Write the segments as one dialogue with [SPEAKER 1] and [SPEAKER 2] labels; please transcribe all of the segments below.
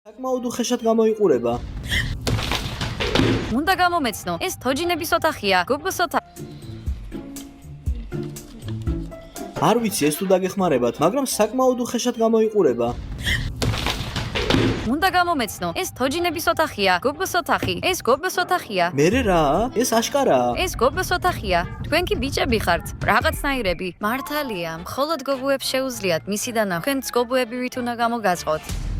[SPEAKER 1] საკმაოდ უხეშად გამოიყურება.
[SPEAKER 2] უნდა გამომეცნო, ეს თოჯინების ოთახია, გუბოს ოთახი.
[SPEAKER 1] არ ვიცი ეს თუ დაგეხმარებათ, მაგრამ საკმაოდ უხეშად გამოიყურება.
[SPEAKER 2] უნდა გამომეცნო, ეს თოჯინების ოთახია, გუბოს ოთახი. ეს გუბოს ოთახია.
[SPEAKER 1] მერე რა? ეს აშკარაა.
[SPEAKER 2] ეს გუბოს ოთახია. თქვენ კი ბიჭები ხართ, რაღაცნაირები. მართალია, მხოლოდ გოგუებს შეუძლიათ მისი დანა. თქვენც გოგუები ვით უნდა გამოგაწყოთ.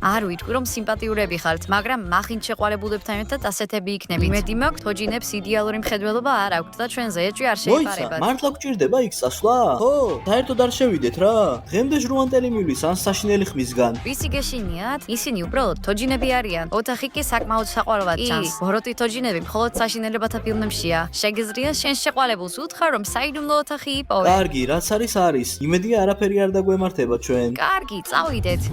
[SPEAKER 2] არ ვიტყვი რომ სიმპათიურები ხართ, მაგრამ მახინჯ შეყვალებულებთან ერთად ასეთები იქნებით. იმედი მაქვს, თოჯინებს იდეალური მხედველობა არ აქვთ და ჩვენზე ეჭვი არ შეიპარებათ.
[SPEAKER 1] მოიცა, მართლა გჭირდება იქ წასვლა? ხო, საერთოდ არ შევიდეთ რა. დღემდე ჟრუანტელი მივლის ან საშინელი ხმისგან.
[SPEAKER 2] ვისი გეშინიათ? ისინი უბრალოდ თოჯინები არიან. ოთახი კი საკმაოდ საყვარლად ჩანს. ბოროტი თოჯინები მხოლოდ საშინელებათა ფილმებშია. შეგიძლია შენ შეყვალებულს უთხრა რომ საიდუმლო ოთახი იპოვე.
[SPEAKER 1] კარგი, რაც არის. იმედია არაფერი არ დაგვემართება ჩვენ.
[SPEAKER 2] კარგი, წავიდეთ.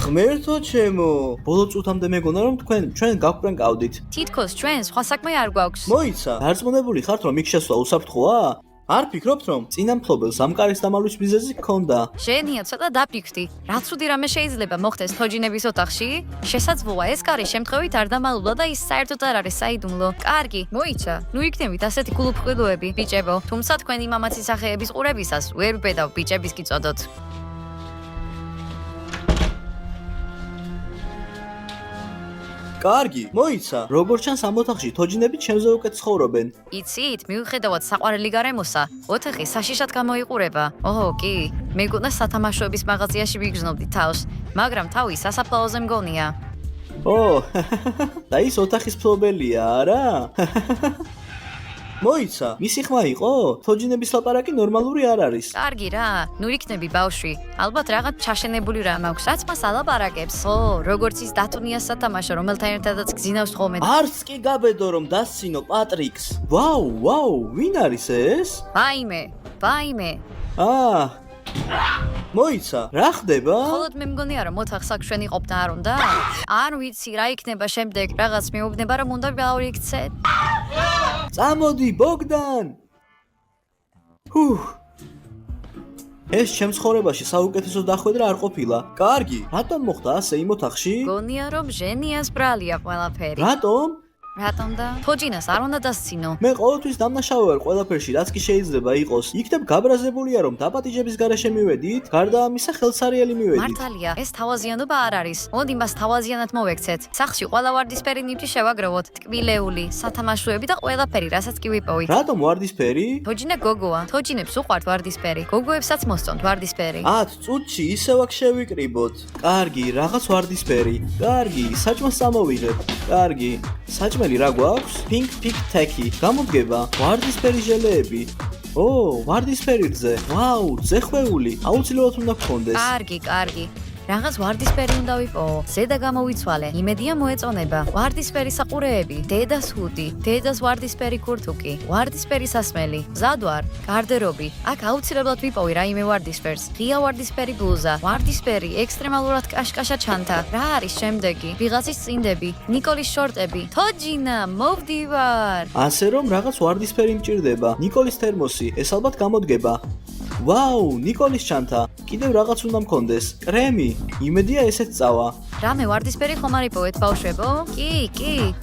[SPEAKER 1] ღმერთო ჩემო, ბოლო წუთამდე მეგონა რომ ჩვენ გავკვრენკავდით.
[SPEAKER 2] თითქოს ჩვენ სხვა საქმე არ გვაქვს.
[SPEAKER 1] მოიცა, დარწმუნებული ხართ რომ იქ შესვლა უსაფრთხოა? არ ფიქრობთ რომ წინა მფლობელს ამ კარის დამალვის მიზეზი ჰქონდა?
[SPEAKER 2] შენია ცოტა დაფიქრდი. რა ცუდი რამე შეიძლება მოხდეს თოჯინების ოთახში? შესაძლოა ეს კარი შემთხვევით არ დამალულა და ის საერთოდ არ არის საიდუმლო. კარგი, მოიცა. ნუ იქნებით ასეთი გულუფრთხილოები, ბიჭებო. თუმცა თქვენი მამაცი სახეების ყურებისას ვერ ვბედავ ბიჭების კი წოდოთ.
[SPEAKER 1] კარგი, მოიცა. როგორც ჩანს ამ ოთახში თოჯინები ჩემზე უკეთ ცხოვრობენ.
[SPEAKER 2] იცით, მიუხედავად საყვარელი გარემოსა, ოთახი საშიშად გამოიყურება. ოჰო, კი. მეგონა სათამაშოების მაღაზიაში ვიგრძნობდი თავს, მაგრამ თავი სასაფლაოზე მგონია.
[SPEAKER 1] ო, და ის ოთახის მფლობელია, არა? მოიცა, მისი ხმა იყო? თოჯინების ლაპარაკი ნორმალური არ არის.
[SPEAKER 2] კარგი რა, ნუ იქნები ბავშვი. ალბათ რაღაც ჩაშენებული რამ აქვს, რაც მას ალაპარაკებს. ო, როგორც ის დათუნია სათამაშო, რომელთან ერთადაც გძინავს ხოლმე.
[SPEAKER 1] არც კი გაბედო რომ დასცინო პატრიკს. ვაუ, ვინ არის ეს?
[SPEAKER 2] ვაიმე.
[SPEAKER 1] მოიცა, რა ხდება?
[SPEAKER 2] მხოლოდ მე მგონია რომ ოთახს აქ შენი ყოფნა არ უნდა? არ ვიცი რა იქნება შემდეგ, რაღაც მეუბნება რომ უნდა გავიქცეთ.
[SPEAKER 1] წამოდი, ბოგდან! ეს ჩემ ცხოვრებაში საუკეთესო დახვედრა არ ყოფილა. კარგი, რატომ მოხდა ასე იმ ოთახში?
[SPEAKER 2] გონია რომ ჟენიას ბრალია ყველაფერი.
[SPEAKER 1] რატომ?
[SPEAKER 2] რატომ და? თოჯინას არ უნდა დასცინო.
[SPEAKER 1] მე ყოველთვის დამნაშავე ვარ ყველაფერში, რაც კი შეიძლება იყოს. იქნებ გაბრაზებულია რომ დაპატიჟების გარეშე მივედით, გარდა ამისა ხელსარიელი მივედით.
[SPEAKER 2] მართალია, ეს თავაზიანობა არ არის. მოდი მას თავაზიანად მოვექცეთ. სახლში ყველა ვარდისფერი ნივთი შევაგროვოთ, ტკბილეული, სათამაშოები და ყველაფერი, რასაც კი ვიპოვით.
[SPEAKER 1] რატომ ვარდისფერი?
[SPEAKER 2] თოჯინა გოგოა. თოჯინებს უყვართ ვარდისფერი. გოგოებსაც მოსწონთ ვარდისფერი.
[SPEAKER 1] 10 წუთში ისევ აქ შევიკრიბოთ. კარგი, რაღაც ვარდისფერი. კარგი, საჭმელს წამოვიღებ. კარგი. საჭმელი რა გვაქვს? Pink Tacky. გამოდგება ვარდისფერი ჟელეები. ო, ვარდისფერი რძე. ვაუ, ძეხვეული. აუცილებლად უნდა გქონდეს.
[SPEAKER 2] კარგი. რაღაც ვარდისფერი უნდა ვიპოვო. ზედა გამოვიცვალე. იმედია მოეწონება. ვარდისფერი საყურეები, დედას ჰუდი, დედას ვარდისფერი ქურთუკი, ვარდისფერი სასმელი, მზადვარ, გარდერობი. აქ აუცილებლად ვიპოვი რაიმე ვარდისფერს. ღია ვარდისფერი ბლუზა, ვარდისფერი, ექსტრემალურად კაშკაშა ჩანთა. რა არის შემდეგი? ვიღაცის წინდები, ნიკოლის შორტები. თოჯინა, მოვდივარ.
[SPEAKER 1] ასე რომ რაღაც ვარდისფერი მჭირდება. ნიკოლის თერმოსი, ეს ალბათ გამოდგება. ვაუ, ნიკოლის ჩანთა. კიდევ რაღაც უნდა მქონდეს. კრემი. იმედია ესეც წავა.
[SPEAKER 2] რამე ვარდისფერი ხომ არ იპოვეთ ბავშვებო? კი.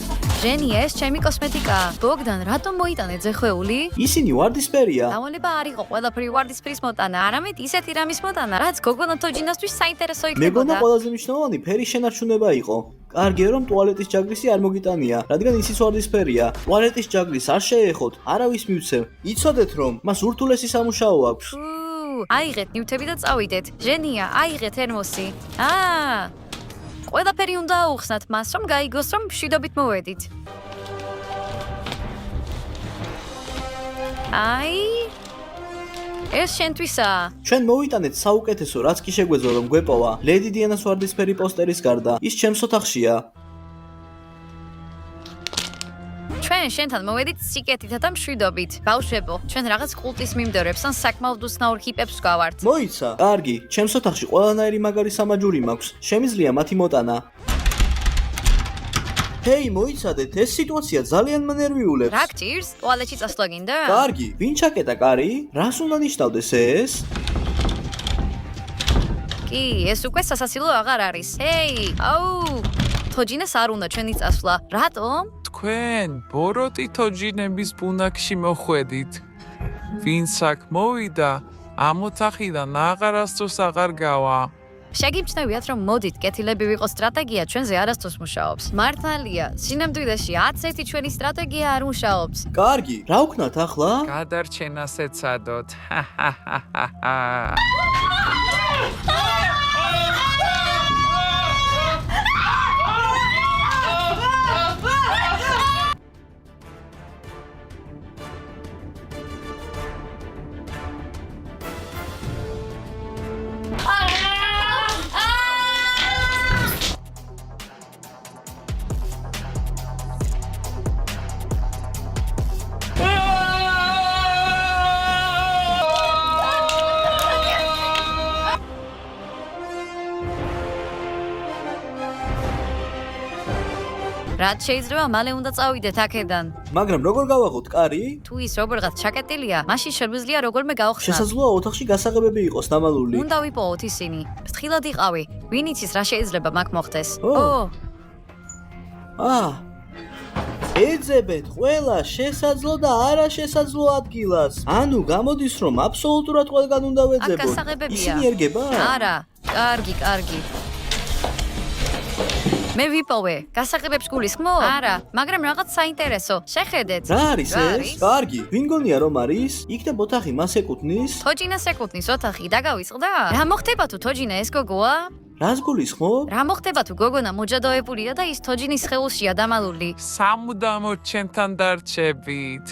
[SPEAKER 2] ჟენია, ეს ჩემი კოსმეტიკაა. ბოგდან, რატომ მოიტანე ძეხვეული?
[SPEAKER 1] ისინი ვარდისფერია.
[SPEAKER 2] დავალება არ იყო ყველაფერი ვარდისფრის მოტანა, არამედ ისეთი რამის მოტანა, რაც გოგონა თოჯინასთვის საინტერესო იქნებოდა.
[SPEAKER 1] მეგონა ყველაზე მნიშვნელოვანი ფერის შენარჩუნება იყო. კარგია რომ ტუალეტის ჯაგრისი არ მოგიტანია, რადგან ისიც ვარდისფერია. ტუალეტის ჯაგრის არ შეეხოთ, არავის მივცემ. იცოდეთ რომ მას ურთულესი სამუშაო აქვს.
[SPEAKER 2] აიღეთ ნივთები და წავიდეთ. ჟენია, აიღეთ თერმოსი. ყველაფერი უნდა აუხსნათ მას, რომ გაიგოს, რომ მშვიდობით მოვედით. ეს შენთვისაა.
[SPEAKER 1] ჩვენ მოვიტანეთ საუკეთესო, რაც კი შეგვეძლო რომ გვეპოვა. ლედი დიანას ვარდისფერი პოსტერის გარდა, ის ჩემს ოთახშია.
[SPEAKER 2] ჩვენ შენთან მოვედით სიკეთითა და მშვიდობით. ბავშვებო, ჩვენ რაღაც კულტის მიმდევრებს ან საკმაოდ უცნაურ ჰიპებს გავართ.
[SPEAKER 1] მოიცა, კარგი, ჩემს ოთახში ყველანაირი მაგარი სამაჯური მაქვს. შემიძლია მათი მოტანა. ჰეი, მოიცადეთ, ეს სიტუაცია ძალიან მანერვიულებს.
[SPEAKER 2] რა გჭირს? ტუალეტში წასვლა გინდა?
[SPEAKER 1] კარგი, ვინ ჩაკეტა კარი? რას უნდა ნიშნავდეს ეს?
[SPEAKER 2] კი, ეს უკვე სასაცილო აღარ არის. ჰეი, აუ! თოჯინას არ უნდა ჩვენი წასვლა. რატომ?
[SPEAKER 3] თქვენ ბოროტი თოჯინების ბუნაკში მოხვედით. ვინც აქ მოვიდა, ამ ოთახიდან აღარასდროს აღარ გავა.
[SPEAKER 2] შეგიმჩნევიათ, რომ მოდით, კეთილები ვიყოს სტრატეგია ჩვენზე არასდროს მუშაობს. მართალია, სინამდვილეში 10-1 ჩვენი სტრატეგია არ მუშაობს.
[SPEAKER 1] კარგი, რა ვქნათ ახლა?
[SPEAKER 3] გადარჩენას ეცადოთ.
[SPEAKER 2] რაც შეიძლება მალე უნდა წავიდეთ აქედან.
[SPEAKER 1] მაგრამ როგორ გავაღოთ კარი?
[SPEAKER 2] თუ ის როგორღაც ჩაკეტილია, მაშინ შეგვიძლია რომელმე გავხსნათ.
[SPEAKER 1] შესაძლოა ოთახში გასაღებები იყოს დამალული.
[SPEAKER 2] უნდა ვიპოვოთ ისინი. ფრთხილად იყავი. ვინ იცის რა შეიძლება მაგ მოხდეს?
[SPEAKER 1] ეძებეთ ყველა შესაძლო და არაშესაძლო ადგილას. ანუ გამოდის რომ აბსოლუტურად ყველგან უნდა
[SPEAKER 2] აქ
[SPEAKER 1] ვეძებოთ.
[SPEAKER 2] გასაღებებია.
[SPEAKER 1] ისინი ერგება?
[SPEAKER 2] არა, კარგი. მე ვიპოვე. გასაღებებს გულისხმობ? არა, მაგრამ რაღაც საინტერესო. შეხედეთ.
[SPEAKER 1] რა არის ეს? კარგი, ვინ გონია რომ არის? იქნებ ოთახი მას ეკუთვნის?
[SPEAKER 2] თოჯინას ეკუთვნის ოთახი, დაგავიწყდა? რა მოხდება თუ თოჯინა ეს გოგოა?
[SPEAKER 1] რას გულისხმობ?
[SPEAKER 2] რა მოხდება თუ გოგონა მოჯადოებულია და ის თოჯინის სხეულშია დამალული?
[SPEAKER 3] სამუდამოდ ჩემთან დარჩებით.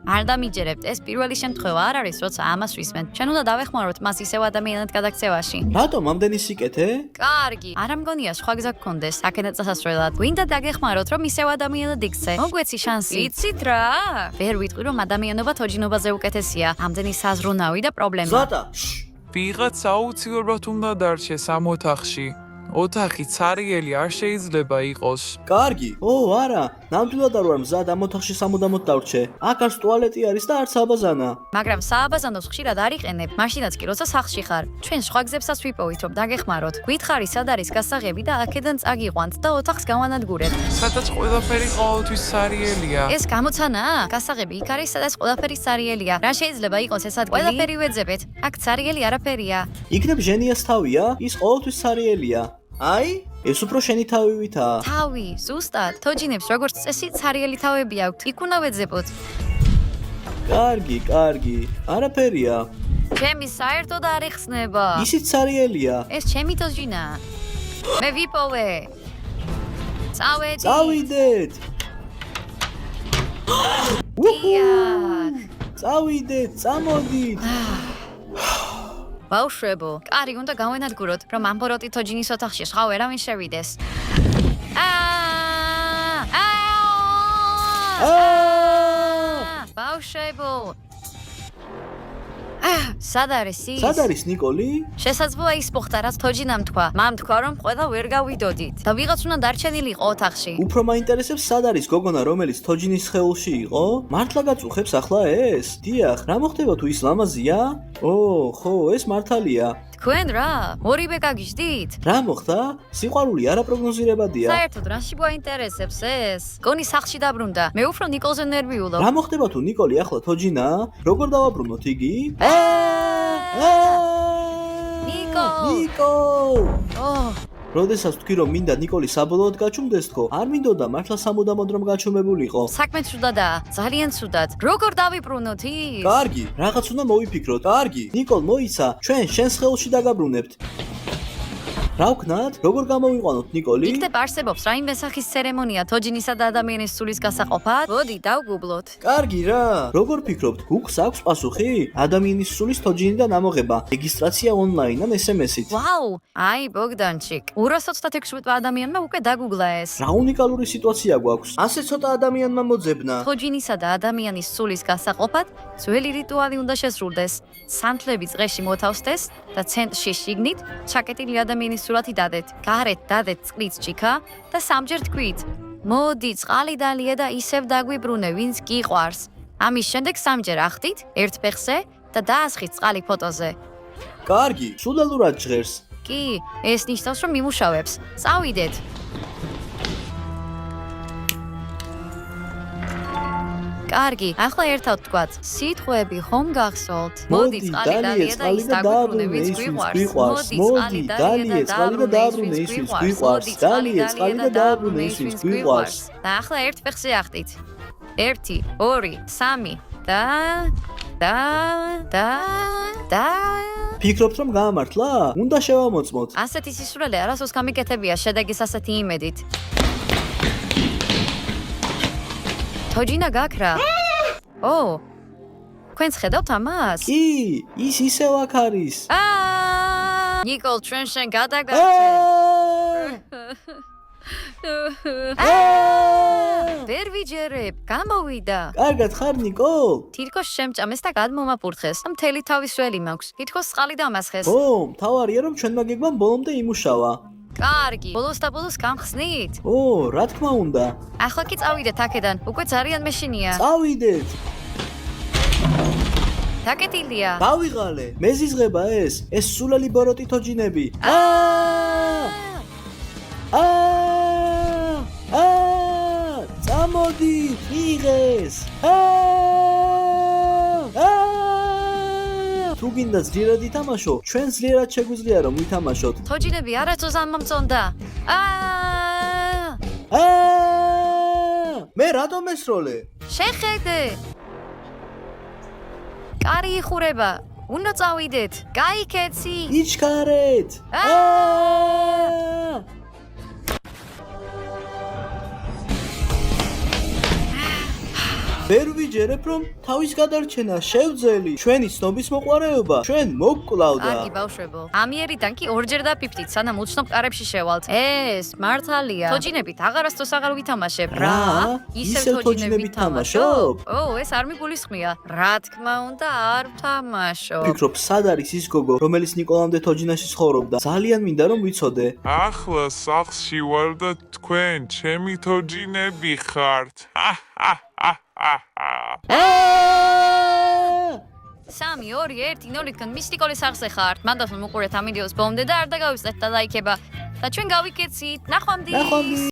[SPEAKER 2] არ დამიჯერებთ, ეს პირველი შემთხვევა არ არის, როცა ამას ვისმენთ. ჩვენ უნდა დავეხმაროთ მას ისევ ადამიანად გადაქცევაში.
[SPEAKER 1] რატომ ამდენი სიკეთე?
[SPEAKER 2] კარგი, არ მგონია სხვა გზა გქონდეს აქედან წასასვლელად. გვინდა დაგეხმაროთ, რომ ისევ ადამიანად იქცე. მოგვეცი შანსი. იცით რა? ვერ ვიტყვი, რომ ადამიანობა თოჯინობაზე უკეთესია. ამდენი საზრუნავი და პრობლემა.
[SPEAKER 1] ზლატა,
[SPEAKER 3] ვიღაც აუცილებლად უნდა დარჩეს ამ ოთახში. ოთახი ცარიელი არ შეიძლება იყოს.
[SPEAKER 1] კარგი. არა, ნამდვილად არ ვარ მზად ამ ოთახში სამუდამოდ დავრჩე. აქ არც ტუალეტი არის და არც აბაზანა.
[SPEAKER 2] მაგრამ სააბაზანოს ხშირად არ იყენებ, მაშინაც კი როცა სახლში ხარ. ჩვენ სხვა გზებსაც ვიპოვით, რომ დაგეხმაროთ. გითხარი სად არის გასაღები და აქედან წაგიყვანთ და ოთახს გავანადგურებთ.
[SPEAKER 3] სადაც ყველაფერი ყოველთვის ცარიელია.
[SPEAKER 2] ეს გამოცანაა? გასაღები იქ არის, სადაც ყველაფერი ცარიელია. რა შეიძლება იყოს ეს ადგილი? ყველაფერი ვეძებეთ. აქ ცარიელი არაფერია.
[SPEAKER 1] იქნებ ჟენიას თავია? ის ყოველთვის ცარიელია. აი, ეს უფრო შენი თავივითაა.
[SPEAKER 2] თავი, ზუსტად. თოჯინებს როგორც წესი ცარიელი თავები აქვთ. იქ უნდა ვეძებოთ.
[SPEAKER 1] კარგი. არაფერია.
[SPEAKER 2] ჩემი საერთოდ არ ეხსნება.
[SPEAKER 1] ისიც ცარიელია.
[SPEAKER 2] ეს ჩემი თოჯინაა. მე ვიპოვე.
[SPEAKER 1] წავიდეთ. წავიდეთ, წამოდით.
[SPEAKER 2] ბავშვებო, კარი უნდა გავენადგუროთ, რომ ამ ბოროტი თოჯინის ოთახში სხვა ვერავინ შევიდეს. ბავშვებო. სად არის ის?
[SPEAKER 1] სად არის ნიკოლი?
[SPEAKER 2] შესაძლოა ის მოხდა, რაც თოჯინამ თქვა. მამ თქვა, რომ ყველა ვერ გავიდოდით და ვიღაც უნდა დარჩენილიყო ოთახში.
[SPEAKER 1] უფრო მაინტერესებს სად არის გოგონა, რომელიც თოჯინის სხეულში იყო? მართლა გაწუხებს ახლა ეს? დიახ, რა მოხდება თუ ის ლამაზია? ხო, ეს მართალია.
[SPEAKER 2] თქვენ რა? ორივე გაგიჟდით?
[SPEAKER 1] რა მოხდა? სიყვარული არაპროგნოზირებადია.
[SPEAKER 2] საერთოდ რაში გვაინტერესებს ეს? გონი სახლში დაბრუნდა. მე უფრო ნიკოლზე ნერვიულობ.
[SPEAKER 1] რა მოხდება თუ ნიკოლი ახლა თოჯინაა? როგორ დავაბრუნოთ იგი? ნიკო! როდესაც თქვი რომ მინდა ნიკოლი საბოლოოდ გაჩუმდეს თქო, არ მინდოდა მართლა სამუდამოდ რომ გაჩუმებულიყო.
[SPEAKER 2] საქმე ცუდადაა, ძალიან ცუდად. როგორ დავიბრუნოთ ის?
[SPEAKER 1] კარგი, რაღაც უნდა მოვიფიქროთ. კარგი, ნიკოლ მოიცა, ჩვენ შენ სხეულში დაგაბრუნებთ. რა ვქნათ? როგორ გამოვიყვანოთ ნიკოლი?
[SPEAKER 2] იქნებ არსებობს რაიმე სახის ცერემონია თოჯინისა და ადამიანის სულის გასაყოფად? მოდი, დავგუგლოთ.
[SPEAKER 1] კარგი რა. როგორ ფიქრობთ? გუგლს აქვს პასუხი? ადამიანის სულის თოჯინიდან ამოღება. რეგისტრაცია ონლაინ ან SMS-ით.
[SPEAKER 2] ვაუ! აი, ბოგდანჩიკ. 226 ადამიანმა უკვე დაგუგლა ეს.
[SPEAKER 1] რა უნიკალური სიტუაცია გვაქვს? ასე ცოტა ადამიანმა მოძებნა.
[SPEAKER 2] თოჯინისა და ადამიანის სულის გასაყოფად ძველი რიტუალი უნდა შესრულდეს. სანთლები წრეში მოთავსდეს და ცენტრში შიგნით ჩაკეტილი ადამიანის სურათი დადეთ. გარეთ დადეთ წყლით ჭიქა და სამჯერ თქვით. მოდი, წყალი დალია და ისევ დაგვიბრუნე, ვინც გიყვარს. ამის შემდეგ სამჯერ ახდით, ერთ ფეხზე და დაასხით წყალი ფოტოზე.
[SPEAKER 1] კარგი, სულელურად ჟღერს.
[SPEAKER 2] კი, ეს ნიშნავს, რომ იმუშავებს. წავიდეთ. კარგი, ახლა ერთად ვთქვათ. სიტყვები ხომ გახსოვთ?
[SPEAKER 1] მოდი, დალია წყალი და დააბრუნე ის, ვინც გვიყვარს. მოდი, დალია წყალი და დააბრუნე ის, ვინც გვიყვარს. დალია წყალი და დააბრუნე ის, ვინც გვიყვარს.
[SPEAKER 2] და ახლა ერთ ფეხზე ახდით. 1, 2, 3 და
[SPEAKER 1] ფიქრობთ რომ გაამართლა? უნდა შევამოწმოთ.
[SPEAKER 2] ასეთი სისულელე არასოს გამიკეთებია შედეგის ასეთი იმედით. თოჯინა გაქრა. ო, თქვენც ხედავთ ამას?
[SPEAKER 1] კი, ის ისევ აქ არის.
[SPEAKER 2] ნიკოლ, ჩვენ შენ გადაგარჩენ. ვერ ვიჯერებ, გამოვიდა.
[SPEAKER 1] კარგად ხარ, ნიკოლ?
[SPEAKER 2] თითქოს შემჭამეს და გადმომაპურთხეს. მთელი თავის ველი მაქვს. თითქოს წყალი დამასხეს.
[SPEAKER 1] ო, მთავარია რომ ჩვენმა გეგმამ ბოლომდე იმუშავა.
[SPEAKER 2] კარგი, ბოლოს და ბოლოს გამხსნით.
[SPEAKER 1] ო, რა თქმა უნდა.
[SPEAKER 2] ახლა კი წავიდეთ აქედან. უკვე ძალიან მეშინია.
[SPEAKER 1] წავიდეთ.
[SPEAKER 2] დაკეტილია.
[SPEAKER 1] დავიღალე. მეზიზღება ეს. ეს სულელი ბოროტი თოჯინები. წამოდით, იღეს. თუ გინდა ძლიერად ითამაშო, ჩვენ ძლიერად შეგვიძლია რომ ვითამაშოთ.
[SPEAKER 2] თოჯინები არასდროს არ მომწონდა.
[SPEAKER 1] მე რატომ ესროლე?
[SPEAKER 2] შეხედე. კარი იხურება. უნდა წავიდეთ. გაიქეცი.
[SPEAKER 1] იჩქარეთ. ვერ ვიჯერებ რომ თავის გადარჩენა შევძელი. ჩვენი ცნობის მოყვარეობა ჩვენ მოგკლავდა.
[SPEAKER 2] კარგი ბავშვებო. ამიერიდან კი ორჯერ დაფიფტით, სანამ უცნობ კარებში შევალთ. ეს მართალია. თოჯინებით აღარასდროს აღარ ვითამაშებ.
[SPEAKER 1] რა? ისევ თოჯინებით თამაშობ?
[SPEAKER 2] ო, ეს არ მიგულისხმია. რა თქმა უნდა, არ ვთამაშობ.
[SPEAKER 1] ფიქრობ, სად არის ის გოგო, რომელიც ნიკოლამდე თოჯინაში ცხოვრობდა? ძალიან მინდა რომ ვიცოდე.
[SPEAKER 3] ახლა სახლში ვარ და თქვენ ჩემი თოჯინები ხართ.
[SPEAKER 2] 3, 2, 1, 0-დან მის ნიკოლის სახლზე ხართ. მანდ მოყურეთ ამ ვიდეოს ბოლომდე და არ დაგავიწყეთ და ლაიქება. და ჩვენ გავიკეცით. ნახვამდის.